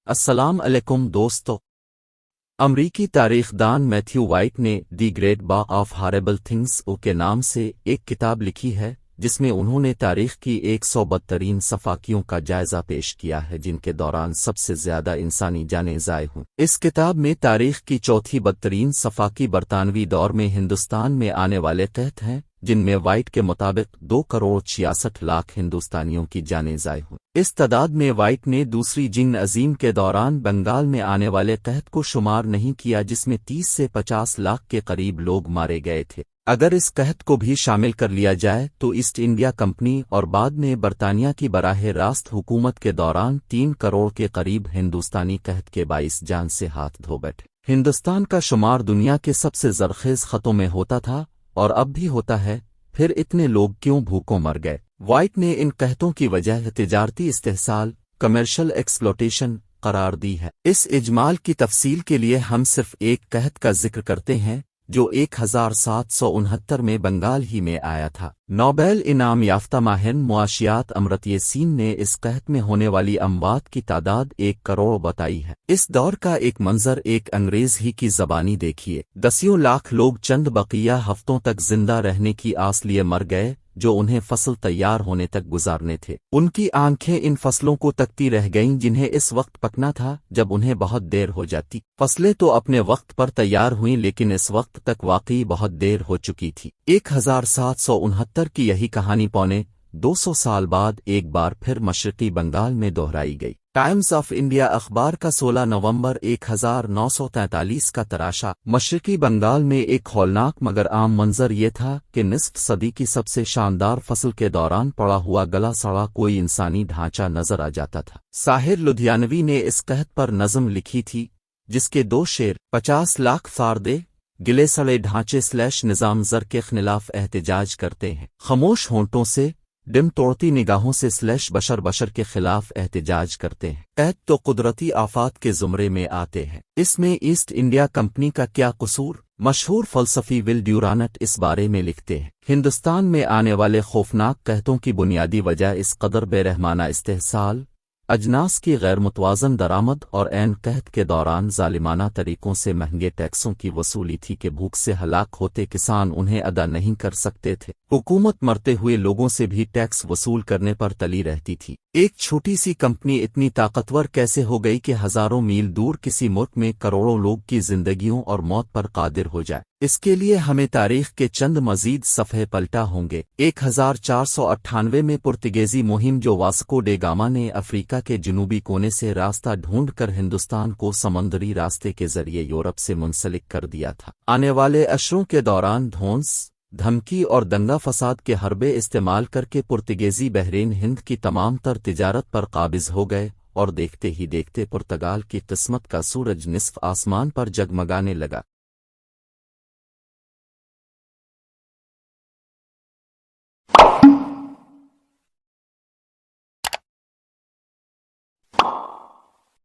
السلام علیکم دوستو۔ امریکی تاریخ دان میتھیو وائٹ نے دی گریٹ با آف ہارریبل تھنگس کے نام سے ایک کتاب لکھی ہے جس میں انہوں نے تاریخ کی 100 بدترین صفاقیوں کا جائزہ پیش کیا ہے جن کے دوران سب سے زیادہ انسانی جانیں ضائع ہوں۔ اس کتاب میں تاریخ کی چوتھی بدترین صفاقی برطانوی دور میں ہندوستان میں آنے والے قحط ہیں، جن میں وائٹ کے مطابق 2 کروڑ 66 لاکھ ہندوستانیوں کی جانیں ضائع ہوں۔ اس تعداد میں وائٹ نے دوسری جنگ عظیم کے دوران بنگال میں آنے والے قحط کو شمار نہیں کیا جس میں 30 سے 50 لاکھ کے قریب لوگ مارے گئے تھے۔ اگر اس قحط کو بھی شامل کر لیا جائے تو ایسٹ انڈیا کمپنی اور بعد میں برطانیہ کی براہ راست حکومت کے دوران 3 کروڑ کے قریب ہندوستانی قحط کے باعث جان سے ہاتھ دھو بیٹھے۔ ہندوستان کا شمار دنیا کے سب سے زرخیز خطوں میں ہوتا تھا اور اب بھی ہوتا ہے، پھر اتنے لوگ کیوں بھوکوں مر گئے؟ وائٹ نے ان قحطوں کی وجہ تجارتی استحصال کمرشل ایکسپلوٹیشن قرار دی ہے۔ اس اجمال کی تفصیل کے لیے ہم صرف ایک قحط کا ذکر کرتے ہیں جو 1769 میں بنگال ہی میں آیا تھا۔ نوبیل انعام یافتہ ماہر معاشیات امرتیہ سین نے اس قحط میں ہونے والی اموات کی تعداد 1 کروڑ بتائی ہے۔ اس دور کا ایک منظر ایک انگریز ہی کی زبانی دیکھیے۔ دسیوں لاکھ لوگ چند بقیہ ہفتوں تک زندہ رہنے کی آس لیے مر گئے جو انہیں فصل تیار ہونے تک گزارنے تھے۔ ان کی آنکھیں ان فصلوں کو تکتی رہ گئیں جنہیں اس وقت پکنا تھا جب انہیں بہت دیر ہو جاتی۔ فصلیں تو اپنے وقت پر تیار ہوئیں لیکن اس وقت تک واقعی بہت دیر ہو چکی تھی۔ 1769 کی یہی کہانی 250 سال بعد ایک بار پھر مشرقی بنگال میں دہرائی گئی۔ ٹائمز آف انڈیا اخبار کا 16 نومبر 1943 کا تراشا مشرقی بنگال میں ایک ہولناک مگر عام منظر یہ تھا کہ نصف صدی کی سب سے شاندار فصل کے دوران پڑا ہوا گلا سڑا کوئی انسانی ڈھانچہ نظر آ جاتا تھا۔ ساحر لدھیانوی نے اس قحط پر نظم لکھی تھی جس کے 2 شعر 50 لاکھ فاردے گلے سڑے ڈھانچے / نظام زر کے خلاف احتجاج کرتے ہیں، خاموش ہونٹوں سے ڈم توڑتی نگاہوں سے / بشر کے خلاف احتجاج کرتے ہیں۔ قحط تو قدرتی آفات کے زمرے میں آتے ہیں، اس میں ایسٹ انڈیا کمپنی کا کیا قصور؟ مشہور فلسفی ول ڈیورانٹ اس بارے میں لکھتے ہیں، ہندوستان میں آنے والے خوفناک قحطوں کی بنیادی وجہ اس قدر بے رحمانہ استحصال، اجناس کی غیر متوازن درآمد اور عین قحط کے دوران ظالمانہ طریقوں سے مہنگے ٹیکسوں کی وصولی تھی کہ بھوک سے ہلاک ہوتے کسان انہیں ادا نہیں کر سکتے تھے۔ حکومت مرتے ہوئے لوگوں سے بھی ٹیکس وصول کرنے پر تلی رہتی تھی۔ ایک چھوٹی سی کمپنی اتنی طاقتور کیسے ہو گئی کہ ہزاروں میل دور کسی ملک میں کروڑوں لوگ کی زندگیوں اور موت پر قادر ہو جائے؟ اس کے لیے ہمیں تاریخ کے چند مزید صفحے پلٹا ہوں گے۔ 1498 میں پرتگیزی مہم جو واسکو ڈے گاما نے افریقہ کے جنوبی کونے سے راستہ ڈھونڈ کر ہندوستان کو سمندری راستے کے ذریعے یورپ سے منسلک کر دیا تھا۔ آنے والے اشروں کے دوران دھونس، دھمکی اور دنگا فساد کے حربے استعمال کر کے پرتگیزی بحرین ہند کی تمام تر تجارت پر قابض ہو گئے اور دیکھتے ہی دیکھتے پرتگال کی قسمت کا سورج نصف آسمان پر جگمگانے لگا۔